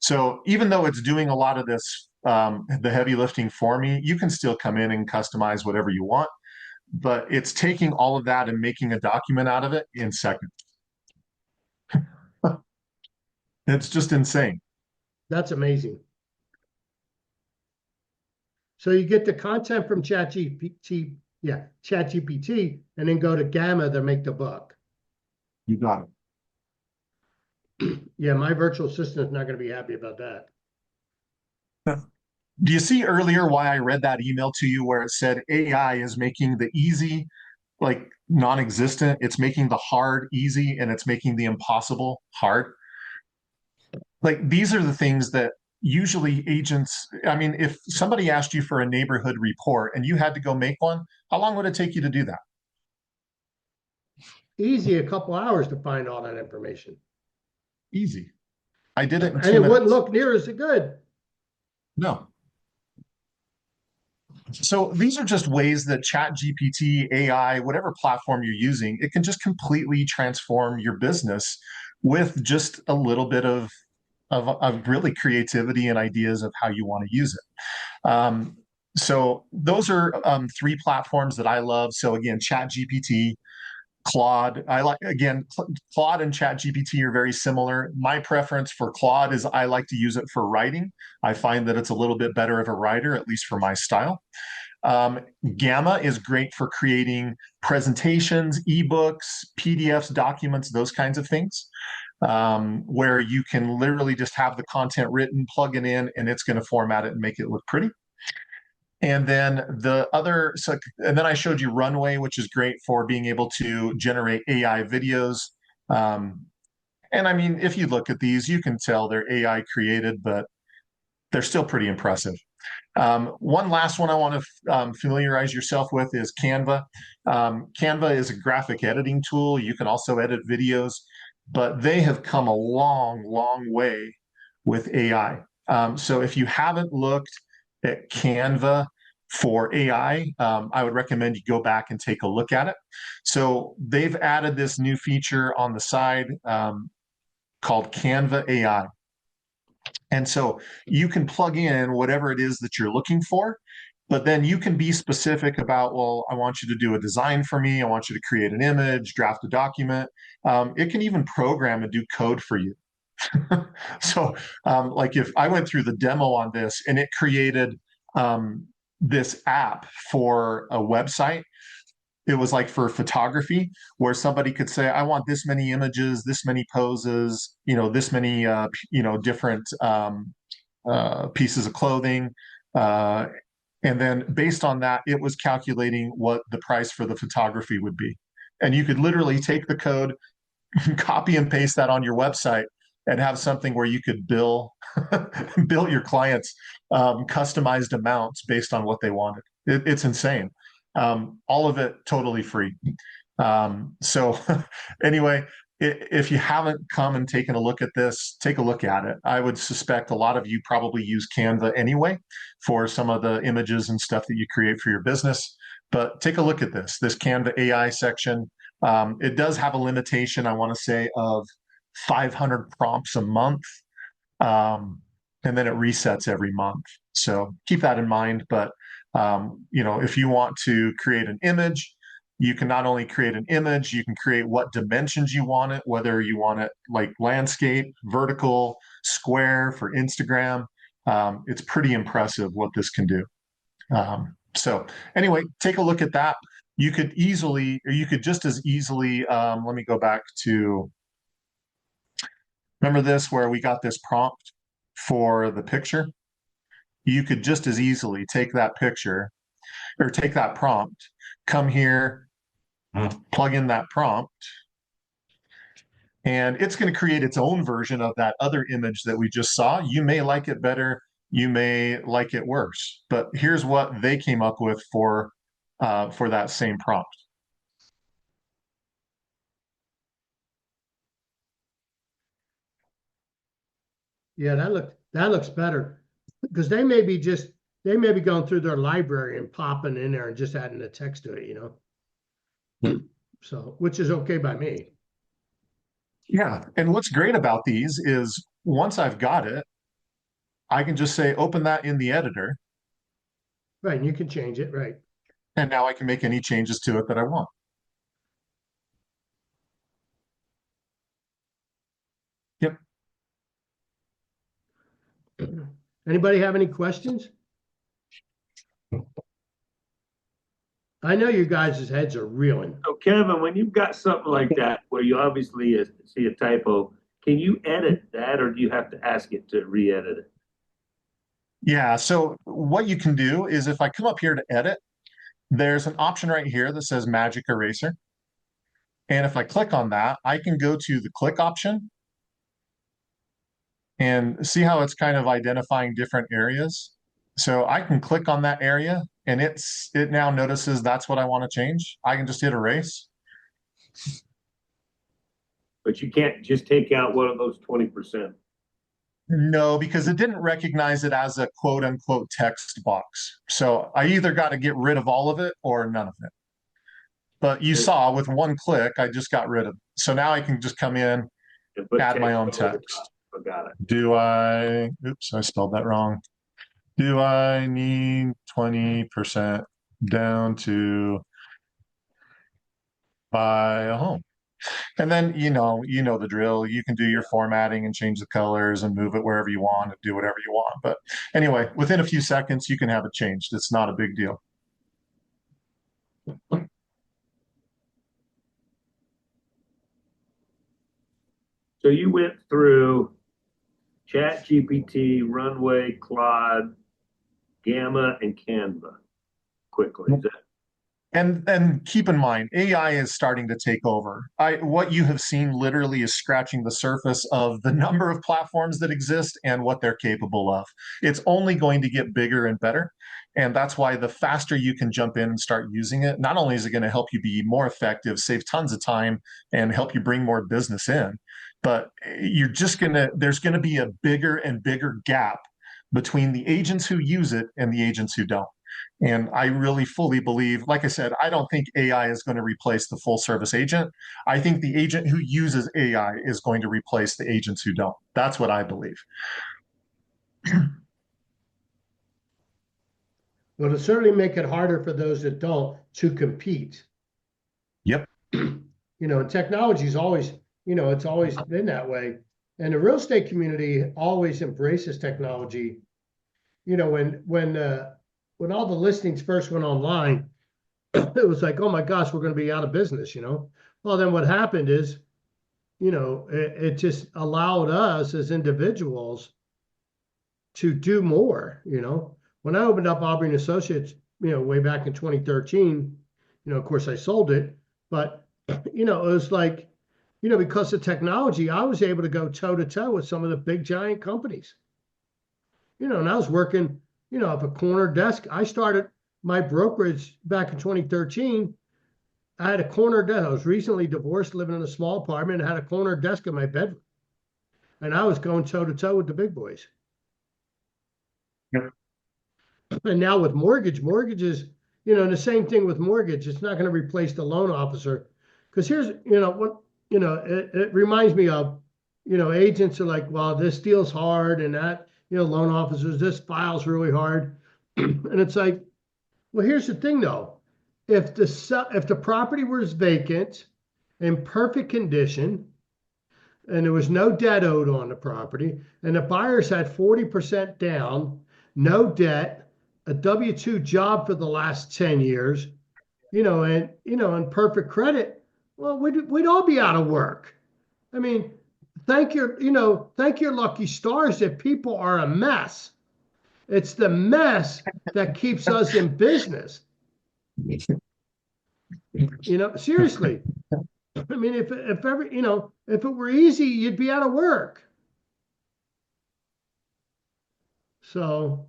So even though it's doing a lot of this, the heavy lifting for me, you can still come in and customize whatever you want, but it's taking all of that and making a document out of it in seconds. It's just insane. That's amazing. So you get the content from ChatGPT, ChatGPT, and then go to Gamma to make the book. You got it. Yeah, my virtual assistant is not going to be happy about that. Do you see earlier why I read that email to you where it said AI is making the easy like non-existent, it's making the hard easy, and it's making the impossible hard? Like these are the things that usually agents, I mean, if somebody asked you for a neighborhood report and you had to go make one, how long would it take you to do that? Easy, a couple hours to find all that information. Easy. I did it in And 2 it wouldn't minutes. look near as good. No. So these are just ways that Chat GPT, AI, whatever platform you're using, it can just completely transform your business with just a little bit of really creativity and ideas of how you want to use it. So those are 3 platforms that I love. So again, Chat GPT, Claude. I like, again, Claude and Chat GPT are very similar. My preference for Claude is I like to use it for writing. I find that it's a little bit better of a writer, at least for my style. Um, Gamma is great for creating presentations, ebooks, PDFs, documents, those kinds of things, where you can literally just have the content written, plug it in, and it's going to format it and make it look pretty. And then and then I showed you Runway, which is great for being able to generate AI videos. And I mean, if you look at these, you can tell they're AI created, but they're still pretty impressive. One last one I want to familiarize yourself with is Canva. Canva is a graphic editing tool. You can also edit videos, but they have come a long, long way with AI. So if you haven't looked at Canva for AI, I would recommend you go back and take a look at it. So they've added this new feature on the side called Canva AI. And so you can plug in whatever it is that you're looking for, but then you can be specific about, well, I want you to do a design for me. I want you to create an image, draft a document. It can even program and do code for you. So, like if I went through the demo on this and it created this app for a website, it was like for photography where somebody could say, I want this many images, this many poses, this many, different pieces of clothing. And then based on that, it was calculating what the price for the photography would be. And you could literally take the code, copy and paste that on your website and have something where you could bill bill your clients customized amounts based on what they wanted. It's insane. All of it totally free. So anyway, if you haven't come and taken a look at this, take a look at it. I would suspect a lot of you probably use Canva anyway for some of the images and stuff that you create for your business. But take a look at this Canva AI section. It does have a limitation, I want to say, of 500 prompts a month. And then it resets every month. So keep that in mind. But, if you want to create an image, you can not only create an image, you can create what dimensions you want it, whether you want it like landscape, vertical, square for Instagram. It's pretty impressive what this can do. So anyway, take a look at that. You could just as easily, let me go back to, remember this where we got this prompt for the picture? You could just as easily take that picture or take that prompt, come here, plug in that prompt, and it's going to create its own version of that other image that we just saw. You may like it better, you may like it worse, but here's what they came up with for that same prompt. Yeah, that looks better because they may be going through their library and popping in there and just adding the text to it, So, which is okay by me. Yeah, and what's great about these is once I've got it, I can just say open that in the editor, Right, and you can change it, right? and now I can make any changes to it that I want. Yep. Anybody have any questions? I know you guys' heads are reeling. So Kevin, when you've got something like that where you obviously see a typo, Can you edit that, or do you have to ask it to re-edit it? Yeah, so what you can do is if I come up here to edit, there's an option right here that says Magic Eraser. And if I click on that, I can go to the click option and see how it's kind of identifying different areas. So I can click on that area and it now notices that's what I want to change. I can just hit erase. But you can't just take out one of those 20%. No, because it didn't recognize it as a quote unquote text box. So I either got to get rid of all of it or none of it. But you saw with one click, I just got rid of it. So now I can just come in, And put add my text own over the text. top. I got it. Do I, oops, I spelled that wrong. Do I need 20% down to buy a home? And then you know the drill. You can do your formatting and change the colors and move it wherever you want and do whatever you want. But anyway, within a few seconds, you can have it changed. It's not a big deal. So you went through Chat GPT, Runway, Claude, Gamma, and Canva quickly. Is that And keep in mind, AI is starting to take over. What you have seen literally is scratching the surface of the number of platforms that exist and what they're capable of. It's only going to get bigger and better. And that's why the faster you can jump in and start using it, not only is it going to help you be more effective, save tons of time, and help you bring more business in, but there's going to be a bigger and bigger gap between the agents who use it and the agents who don't. And I really fully believe, like I said, I don't think AI is going to replace the full service agent. I think the agent who uses AI is going to replace the agents who don't. That's what I believe. Well, it'll certainly make it harder for those that don't to compete. Yep. And technology is always, it's always been that way. And the real estate community always embraces technology. When all the listings first went online, it was like, oh my gosh, we're going to be out of business, Well, then what happened is, it just allowed us as individuals to do more, When I opened up Aubrey and Associates, way back in 2013, of course I sold it, but, it was like, because of technology, I was able to go toe to toe with some of the big giant companies, and I was working, up a corner desk. I started my brokerage back in 2013. I had a corner desk. I was recently divorced, living in a small apartment, and had a corner desk in my bedroom. And I was going toe to toe with the big boys. Yep. And now with mortgages, and the same thing with mortgage, it's not going to replace the loan officer. Because here's, what, it reminds me of, agents are like, well, this deal's hard and that, loan officers, this file's really hard. And it's like, well, here's the thing though. If the property was vacant, in perfect condition, and there was no debt owed on the property, and the buyers had 40% down, no debt, a W-2 job for the last 10 years, and perfect credit, well, we'd all be out of work. I mean, thank your lucky stars that people are a mess. It's the mess that keeps us in business. Seriously. I mean, if it were easy, you'd be out of work. So,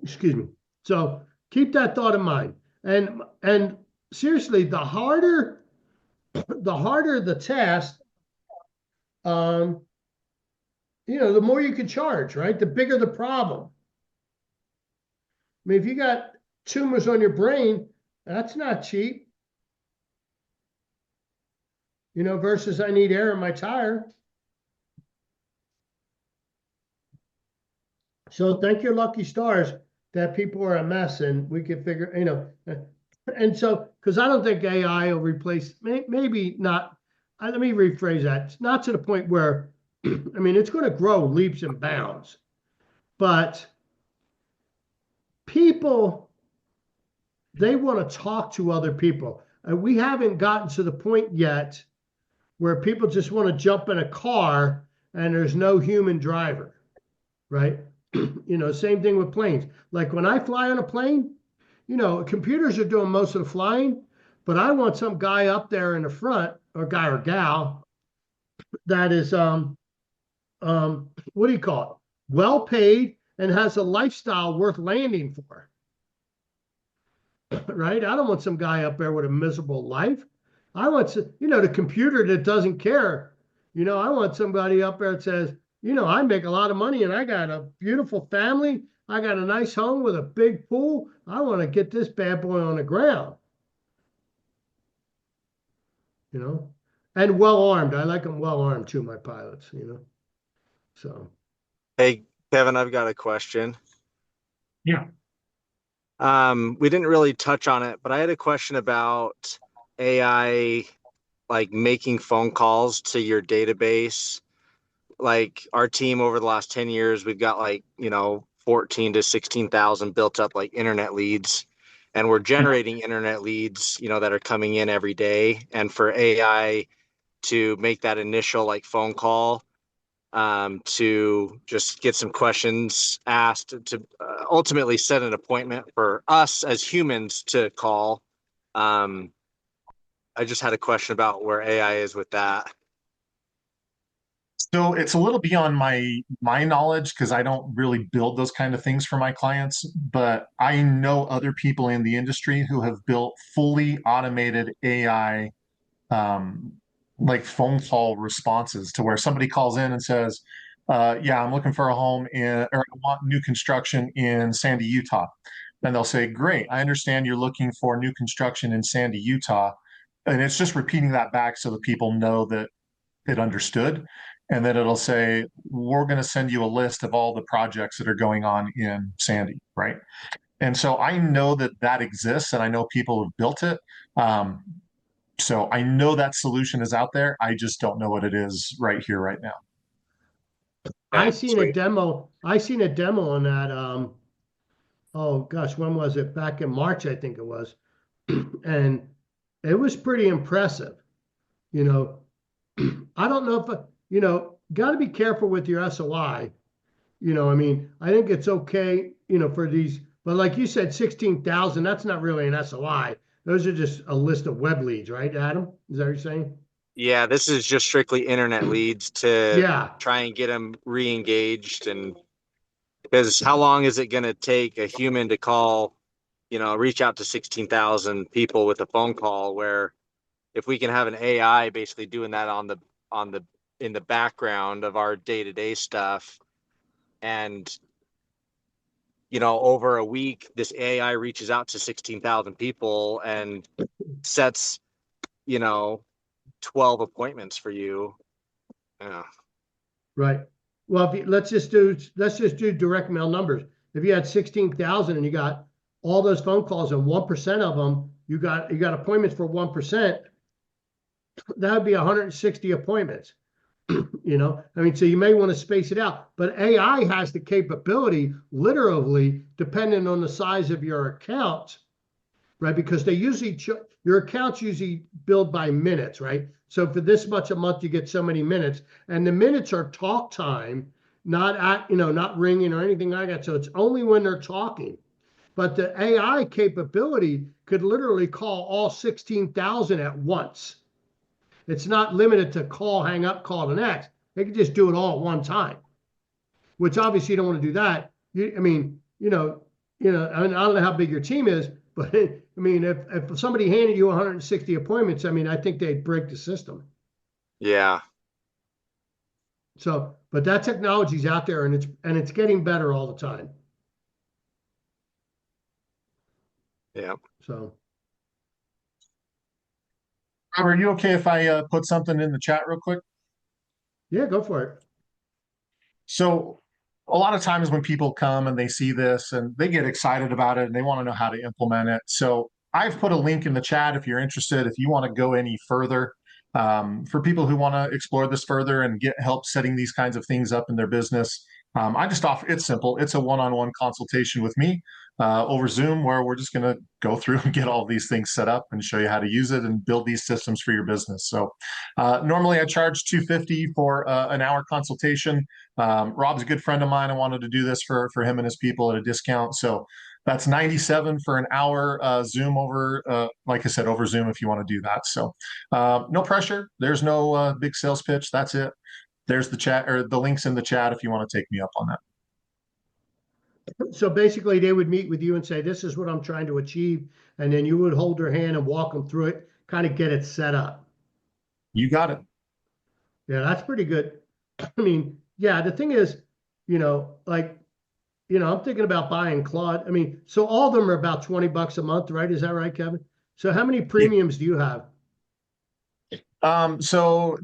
excuse me. So keep that thought in mind. And seriously, the harder the task, the more you can charge, right? The bigger the problem. I mean, if you got tumors on your brain, that's not cheap. Versus I need air in my tire. So thank your lucky stars that people are a mess and we can figure, and so, because I don't think AI will replace, maybe not, let me rephrase that. It's not to the point where, I mean, it's going to grow leaps and bounds, but people, they want to talk to other people. We haven't gotten to the point yet where people just want to jump in a car and there's no human driver, right? Same thing with planes. Like when I fly on a plane, computers are doing most of the flying, but I want some guy up there in the front, or guy or gal, that is what do you call it? Well paid and has a lifestyle worth landing for. Right? I don't want some guy up there with a miserable life. I want the computer that doesn't care. I want somebody up there that says, I make a lot of money and I got a beautiful family. I got a nice home with a big pool. I want to get this bad boy on the ground. And well armed. I like them well armed too, my pilots, So Hey, Kevin, I've got a question. Yeah. We didn't really touch on it, but I had a question about AI, like making phone calls to your database. Like our team over the last 10 years, we've got 14 to 16,000 built up like internet leads. And we're generating internet leads, that are coming in every day. And for AI to make that initial like phone call, to just get some questions asked, to ultimately set an appointment for us as humans to call. I just had a question about where AI is with that. So it's a little beyond my knowledge because I don't really build those kind of things for my clients, but I know other people in the industry who have built fully automated AI, um, like phone call responses to where somebody calls in and says, yeah, I'm looking for a home or I want new construction in Sandy, Utah. And they'll say, great, I understand you're looking for new construction in Sandy, Utah. And it's just repeating that back so that people know that it understood. And then it'll say, we're going to send you a list of all the projects that are going on in Sandy, right? And so I know that that exists and I know people have built it. So I know that solution is out there. I just don't know what it is right here, right now. I Yeah, seen a sweet. demo. I seen a demo on that. Oh gosh, when was it? Back in March, I think it was. And it was pretty impressive. You know, I don't know if, got to be careful with your SOI. I mean, I think it's okay, for these, but like you said, 16,000, that's not really an SOI. Those are just a list of web leads, right, Adam? Is that what you're saying? Yeah, this is just strictly internet leads to Yeah, try and get them re-engaged. And because how long is it going to take a human to call, reach out to 16,000 people with a phone call, where if we can have an AI basically doing that on the in the background of our day-to-day stuff, and over a week this AI reaches out to 16,000 people and sets, you know 12 appointments for you. Yeah. right. Well, let's just do direct mail numbers. If you had 16,000 and you got all those phone calls and 1% of them, you got appointments for 1%, that would be 160 appointments. I mean, so you may want to space it out, but AI has the capability, literally, depending on the size of your account, right? Because they usually, your accounts usually billed by minutes, right? So for this much a month, you get so many minutes, and the minutes are talk time, not ringing or anything like that. So it's only when they're talking. But the AI capability could literally call all 16,000 at once. It's not limited to call, hang up, call the next. They can just do it all at one time, which obviously you don't want to do that. I mean, I don't know how big your team is, but I mean, if somebody handed you 160 appointments, I mean, I think they'd break the system. Yeah. So, but that technology's out there and it's getting better all the time. Yeah. So, Robert, are you okay if I put something in the chat real quick? yeah, go for it. So a lot of times when people come and they see this and they get excited about it and they want to know how to implement it. So I've put a link in the chat if you're interested, if you want to go any further, for people who want to explore this further and get help setting these kinds of things up in their business. I just offer, it's simple. It's a one-on-one consultation with me over Zoom where we're just going to go through and get all these things set up and show you how to use it and build these systems for your business. So normally I charge $250 for an hour consultation. Rob's a good friend of mine. I wanted to do this for him and his people at a discount. So that's 97 for an hour Zoom over, like I said, over Zoom if you want to do that. So no pressure. There's no big sales pitch. That's it. There's the chat or the links in the chat if you want to take me up on that. So basically, they would meet with you and say, "This is what I'm trying to achieve," and then you would hold their hand and walk them through it, kind of get it set up. You got it. Yeah, that's pretty good. I mean, yeah, the thing is, like, I'm thinking about buying Claude. I mean, so all of them are about $20 a month, right? Is that right, Kevin? So how many premiums do you have? So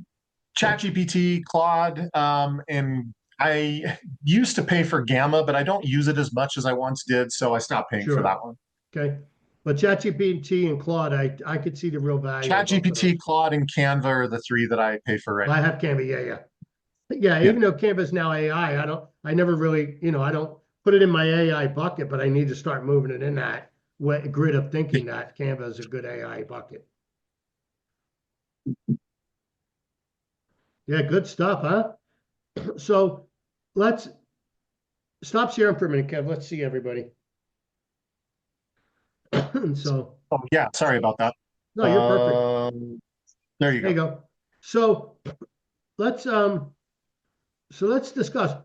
ChatGPT, Claude, and I used to pay for Gamma, but I don't use it as much as I once did, so I stopped paying for Sure. that one. Okay. But ChatGPT and Claude, I could see the real value of both of ChatGPT, those. Claude, and Canva are the three that I pay for right I now. have Canva, yeah. Yeah, even though Canva is now AI, I never really, I don't put it in my AI bucket, but I need to start moving it in that grid of thinking that Canva is a good AI bucket. Yeah, good stuff, huh? So let's stop sharing for a minute, Kev. Let's see everybody. So, Oh yeah, sorry about that. no, you're perfect. There you There you go. go. So let's discuss.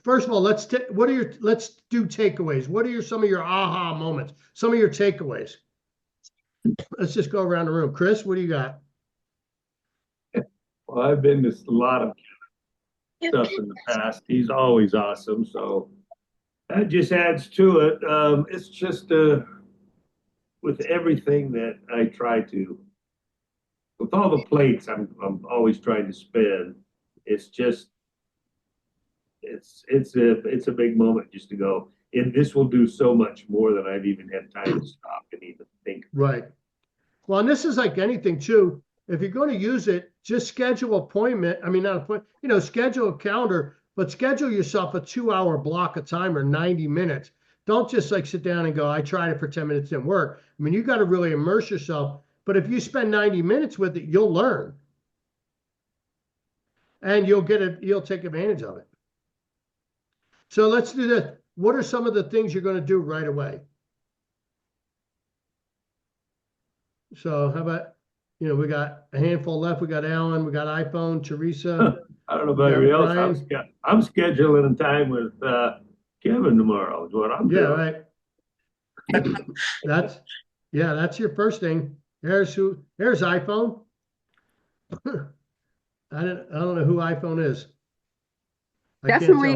First of all, let's do takeaways. What are some of your aha moments? Some of your takeaways. Let's just go around the room. Chris, what do you got? Well, I've been to a lot of stuff in the past. He's always awesome. So that just adds to it. It's just with everything that I try to, with all the plates I'm always trying to spin. It's just it's a big moment just to go. And this will do so much more than I've even had time to stop and even think. Right. Well, and this is like anything too. If you're going to use it, just schedule appointment. I mean, not appointment, schedule a calendar, but schedule yourself a 2-hour block of time or 90 minutes. Don't just like sit down and go, I tried it for 10 minutes, didn't work. I mean, you got to really immerse yourself. But if you spend 90 minutes with it, you'll learn. And you'll take advantage of it. So let's do this. What are some of the things you're going to do right away? So how about, we got a handful left. We got Alan, we got iPhone, Teresa. I don't know about everybody else. I'm scheduling a time with Kevin tomorrow is what I'm doing. Yeah, right. That's your first thing. There's iPhone. I don't know who iPhone is. Definitely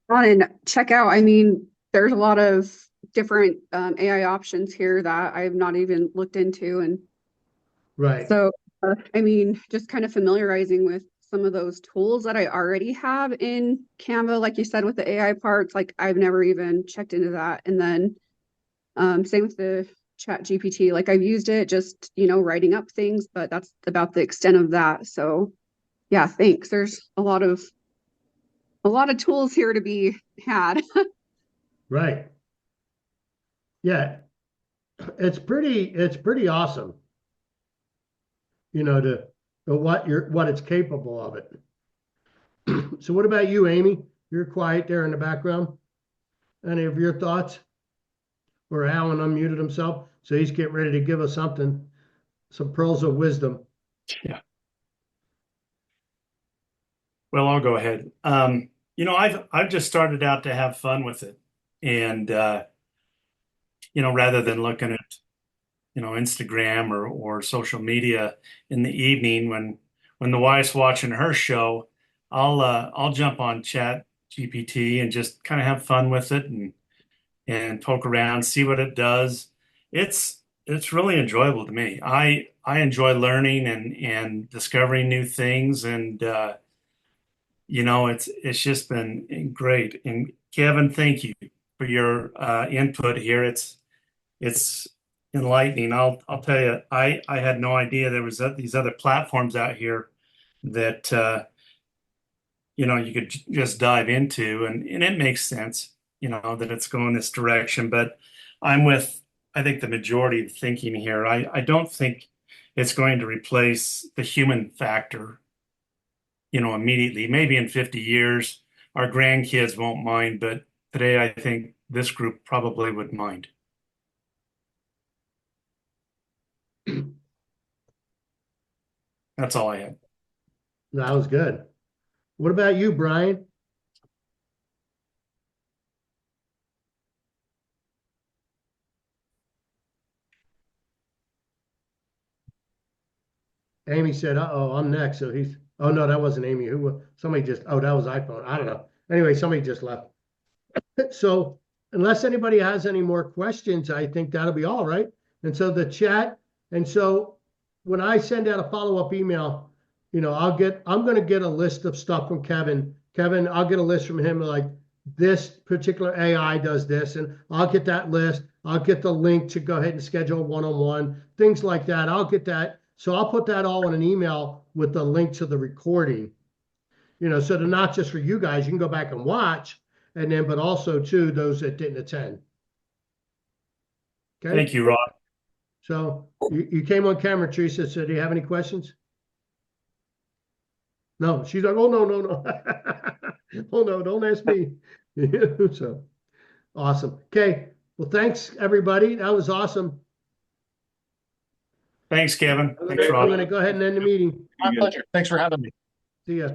on and check out. I mean, there's a lot of different AI options here that I've not even looked into, and right. So, I mean, just kind of familiarizing with some of those tools that I already have in Canva, like you said, with the AI parts. Like I've never even checked into that, and then same with the Chat GPT. Like I've used it just writing up things, but that's about the extent of that. So, yeah, thanks. There's a lot of tools here to be had. Right. Yeah. It's pretty awesome. What it's capable of it. So what about you, Amy? You're quiet there in the background. Any of your thoughts? Or Alan unmuted himself, so he's getting ready to give us some pearls of wisdom. Yeah. Well, I'll go ahead. I've just started out to have fun with it, and rather than looking at Instagram or social media in the evening when the wife's watching her show, I'll jump on Chat GPT and just kind of have fun with it and poke around, see what it does. It's really enjoyable to me. I enjoy learning and discovering new things, and it's just been great. And Kevin, thank you for your input here. It's enlightening. I'll tell you, I had no idea there was these other platforms out here that you could just dive into, and it makes sense, that it's going this direction. But I'm with, I think, the majority of thinking here. I don't think it's going to replace the human factor, immediately. Maybe in 50 years, our grandkids won't mind, but today I think this group probably would mind. That's all I had. That was good. What about you, Brian? Amy said, "Uh-oh, I'm next." So oh no, that wasn't Amy. Somebody just, oh, that was iPhone. I don't know. Anyway, somebody just left. So unless anybody has any more questions, I think that'll be all right. And so the chat, and so when I send out a follow-up email, I'm going to get a list of stuff from Kevin. Kevin, I'll get a list from him like this particular AI does this, and I'll get that list. I'll get the link to go ahead and schedule a one-on-one, things like that. I'll get that. So I'll put that all in an email with the link to the recording, so they're not just for you guys. You can go back and watch, and then, but also to those that didn't attend. Okay. Thank you, Rob. So you came on camera, Teresa. So do you have any questions? No, she's like, oh, no, no, no. Oh, no, don't ask me. So awesome. Okay. Well, thanks, everybody. That was awesome. Thanks, Kevin. Thanks, I'm Rob. going to go ahead and end the meeting. My pleasure. Thanks for having me. See ya.